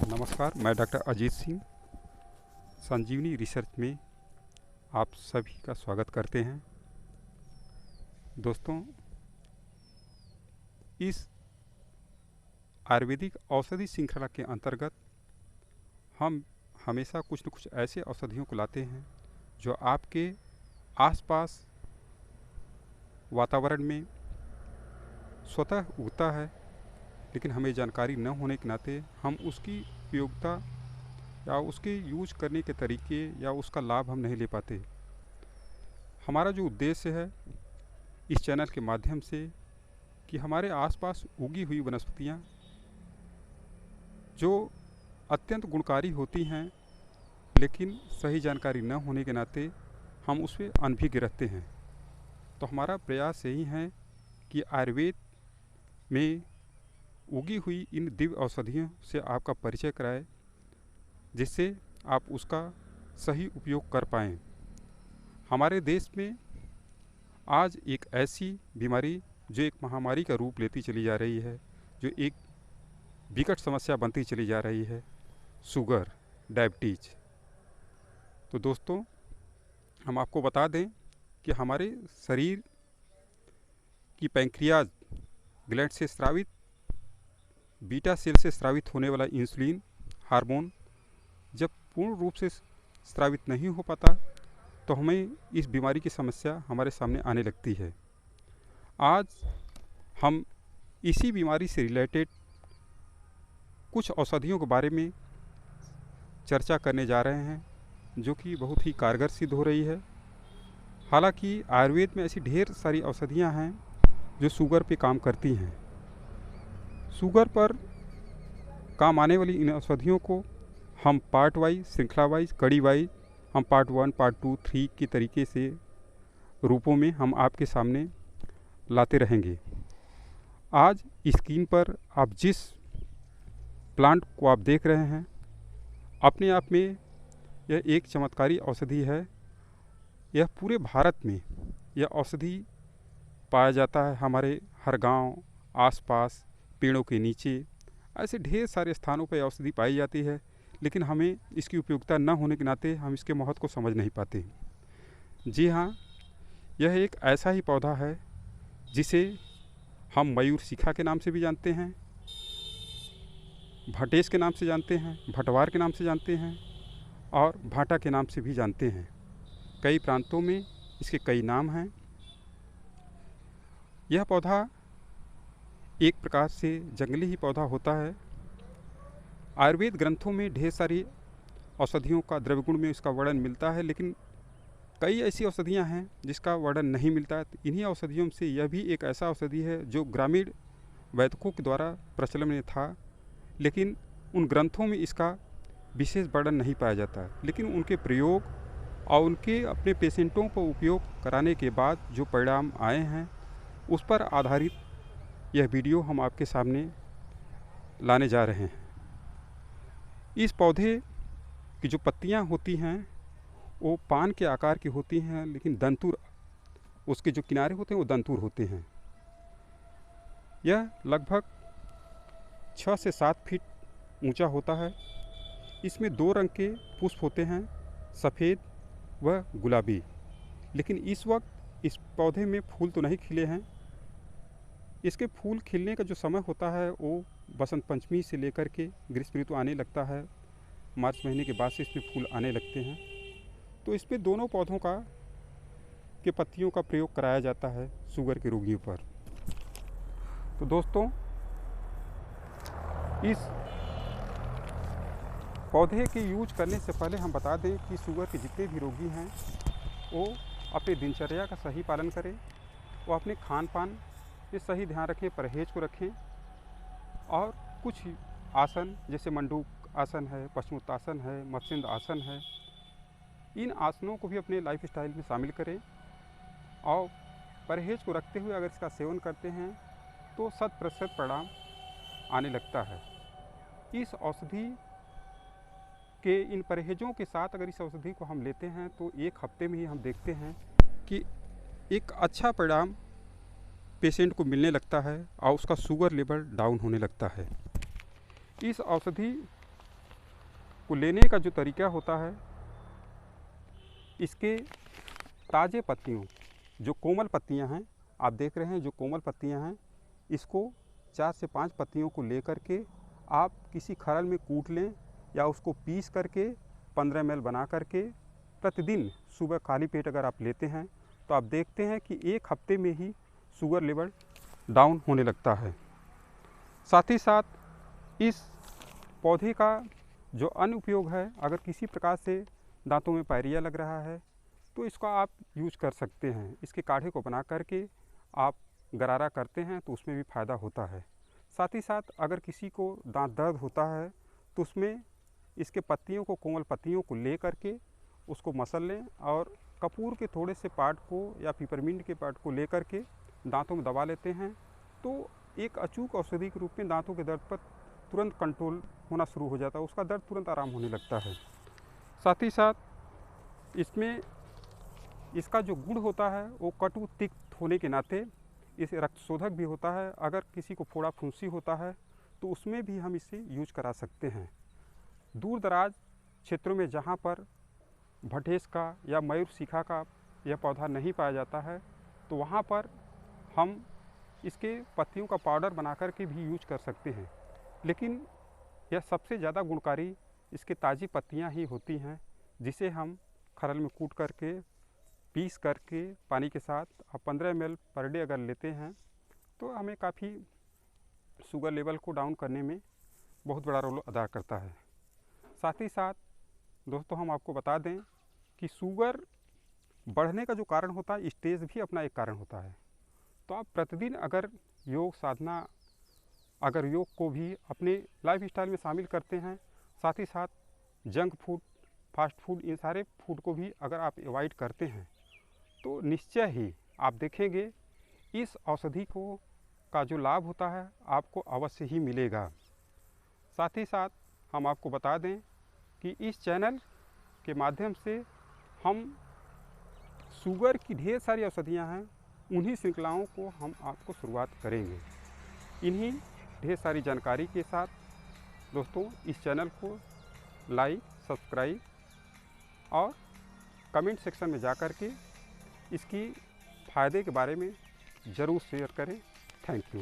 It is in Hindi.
नमस्कार, मैं डॉक्टर अजीत सिंह संजीवनी रिसर्च में आप सभी का स्वागत करते हैं। दोस्तों, इस आयुर्वेदिक औषधि श्रृंखला के अंतर्गत हम हमेशा कुछ न कुछ ऐसे औषधियों को लाते हैं जो आपके आसपास वातावरण में स्वतः उगता है, लेकिन हमें जानकारी न होने के नाते हम उसकी उपयोगिता या उसके यूज करने के तरीके या उसका लाभ हम नहीं ले पाते। हमारा जो उद्देश्य है इस चैनल के माध्यम से कि हमारे आसपास उगी हुई वनस्पतियाँ जो अत्यंत गुणकारी होती हैं, लेकिन सही जानकारी न होने के नाते हम उस पर अनभिज्ञ रहते हैं। तो हमारा प्रयास यही है कि आयुर्वेद में उगी हुई इन दिव्य औषधियों से आपका परिचय कराए, जिससे आप उसका सही उपयोग कर पाएँ। हमारे देश में आज एक ऐसी बीमारी जो एक महामारी का रूप लेती चली जा रही है, जो एक विकट समस्या बनती चली जा रही है, शुगर, डायबिटीज। तो दोस्तों, हम आपको बता दें कि हमारे शरीर की पैंक्रियाज ग्लैंड से स्रावित बीटा सेल से स्रावित होने वाला इंसुलिन हार्मोन जब पूर्ण रूप से स्रावित नहीं हो पाता तो हमें इस बीमारी की समस्या हमारे सामने आने लगती है। आज हम इसी बीमारी से रिलेटेड कुछ औषधियों के बारे में चर्चा करने जा रहे हैं, जो कि बहुत ही कारगर सिद्ध हो रही है। हालांकि आयुर्वेद में ऐसी ढेर सारी औषधियां हैं जो शुगर पे काम करती हैं। शुगर पर काम आने वाली इन औषधियों को हम पार्ट वाइज, श्रृंखला वाइज, कड़ी वाइज हम पार्ट 1, पार्ट 2, 3 के तरीके से रूपों में हम आपके सामने लाते रहेंगे। आज स्क्रीन पर आप जिस प्लांट को आप देख रहे हैं, अपने आप में यह एक चमत्कारी औषधि है। यह पूरे भारत में यह औषधि पाया जाता है। हमारे हर गांव, आसपास, पेड़ों के नीचे ऐसे ढेर सारे स्थानों पर औषधि पाई जाती है, लेकिन हमें इसकी उपयोगिता न होने के नाते हम इसके महत्व को समझ नहीं पाते। जी हाँ, यह एक ऐसा ही पौधा है जिसे हम मयूर शिखा के नाम से भी जानते हैं, भटेश के नाम से जानते हैं, भटवार के नाम से जानते हैं और भाटा के नाम से भी जानते हैं। कई प्रांतों में इसके कई नाम हैं। यह पौधा एक प्रकार से जंगली ही पौधा होता है। आयुर्वेद ग्रंथों में ढेर सारी औषधियों का द्रव्य गुण में इसका वर्णन मिलता है, लेकिन कई ऐसी औषधियां हैं जिसका वर्णन नहीं मिलता है। तो इन्हीं औषधियों से यह भी एक ऐसा औषधि है जो ग्रामीण वैद्यों के द्वारा प्रचलन में था, लेकिन उन ग्रंथों में इसका विशेष वर्णन नहीं पाया जाता। लेकिन उनके प्रयोग और उनके अपने पेशेंटों को उपयोग कराने के बाद जो परिणाम आए हैं, उस पर आधारित यह वीडियो हम आपके सामने लाने जा रहे हैं। इस पौधे की जो पत्तियां होती हैं वो पान के आकार की होती हैं, लेकिन दंतुर, उसके जो किनारे होते हैं वो दंतुर होते हैं। यह लगभग 6 से 7 फीट ऊंचा होता है। इसमें 2 रंग के पुष्प होते हैं, सफ़ेद व गुलाबी। लेकिन इस वक्त इस पौधे में फूल तो नहीं खिले हैं। इसके फूल खिलने का जो समय होता है वो बसंत पंचमी से लेकर के ग्रीष्म ऋतु आने लगता है। मार्च महीने के बाद से इसमें फूल आने लगते हैं। तो इस पे दोनों पौधों का के पत्तियों का प्रयोग कराया जाता है शुगर के रोगियों पर। तो दोस्तों, इस पौधे के यूज करने से पहले हम बता दें कि शुगर के जितने भी रोगी हैं वो अपने दिनचर्या का सही पालन करें, वो अपने खान पान ये सही ध्यान रखें, परहेज को रखें, और कुछ आसन जैसे मंडूक आसन है, पश्चिमोत्तासन है, मत्स्येंद्र आसन है, इन आसनों को भी अपने लाइफ स्टाइल में शामिल करें। और परहेज को रखते हुए अगर इसका सेवन करते हैं तो 100% परिणाम आने लगता है। इस औषधि के इन परहेजों के साथ अगर इस औषधि को हम लेते हैं तो 1 हफ्ते में ही हम देखते हैं कि एक अच्छा परिणाम पेशेंट को मिलने लगता है और उसका शुगर लेवल डाउन होने लगता है। इस औषधि को लेने का जो तरीका होता है, इसके ताज़े पत्तियों, जो कोमल पत्तियां हैं, आप देख रहे हैं जो कोमल पत्तियां हैं, इसको 4 से 5 पत्तियों को लेकर के आप किसी खरल में कूट लें या उसको पीस करके 15 ml बना करके प्रतिदिन सुबह खाली पेट अगर आप लेते हैं तो आप देखते हैं कि 1 हफ्ते में ही शुगर लेवल डाउन होने लगता है। साथ ही साथ इस पौधे का जो अन्य उपयोग है, अगर किसी प्रकार से दांतों में पायरिया लग रहा है तो इसका आप यूज कर सकते हैं। इसके काढ़े को बना करके आप गरारा करते हैं तो उसमें भी फ़ायदा होता है। साथ ही साथ अगर किसी को दांत दर्द होता है तो उसमें इसके पत्तियों को, कोमल पत्तियों को ले करके उसको मसल लें और कपूर के थोड़े से पार्ट को या पिपरमिंट के पार्ट को ले करके दांतों में दबा लेते हैं तो एक अचूक औषधि के रूप में दांतों के दर्द पर तुरंत कंट्रोल होना शुरू हो जाता है, उसका दर्द तुरंत आराम होने लगता है। साथ ही साथ इसमें इसका जो गुण होता है वो कटु तिक्त होने के नाते इसे रक्तशोधक भी होता है। अगर किसी को फोड़ा फुंसी होता है तो उसमें भी हम इसे यूज करा सकते हैं। दूर दराज क्षेत्रों में जहाँ पर भटेस का या मयूर शिखा का यह पौधा नहीं पाया जाता है तो वहाँ पर हम इसके पत्तियों का पाउडर बना कर के भी यूज कर सकते हैं, लेकिन यह सबसे ज़्यादा गुणकारी इसके ताज़ी पत्तियाँ ही होती हैं, जिसे हम खरल में कूट करके पीस करके पानी के साथ 15 ml पर डे अगर लेते हैं तो हमें काफ़ी शुगर लेवल को डाउन करने में बहुत बड़ा रोल अदा करता है। साथ ही साथ दोस्तों हम आपको बता दें कि शुगर बढ़ने का जो कारण होता है, स्टेज भी अपना एक कारण होता है। तो आप प्रतिदिन अगर योग साधना, अगर योग को भी अपने लाइफ स्टाइल में शामिल करते हैं, साथ ही साथ जंक फूड, फास्ट फूड, इन सारे फूड को भी अगर आप अवॉइड करते हैं तो निश्चय ही आप देखेंगे इस औषधि को का जो लाभ होता है आपको अवश्य ही मिलेगा। साथ ही साथ हम आपको बता दें कि इस चैनल के माध्यम से हम शुगर की ढेर सारी औषधियाँ हैं, उन्हीं श्रृंखलाओं को हम आपको शुरुआत करेंगे। इन्हीं ढेर सारी जानकारी के साथ दोस्तों इस चैनल को लाइक, सब्सक्राइब और कमेंट सेक्शन में जा कर के इसकी फ़ायदे के बारे में ज़रूर शेयर करें। Thank you.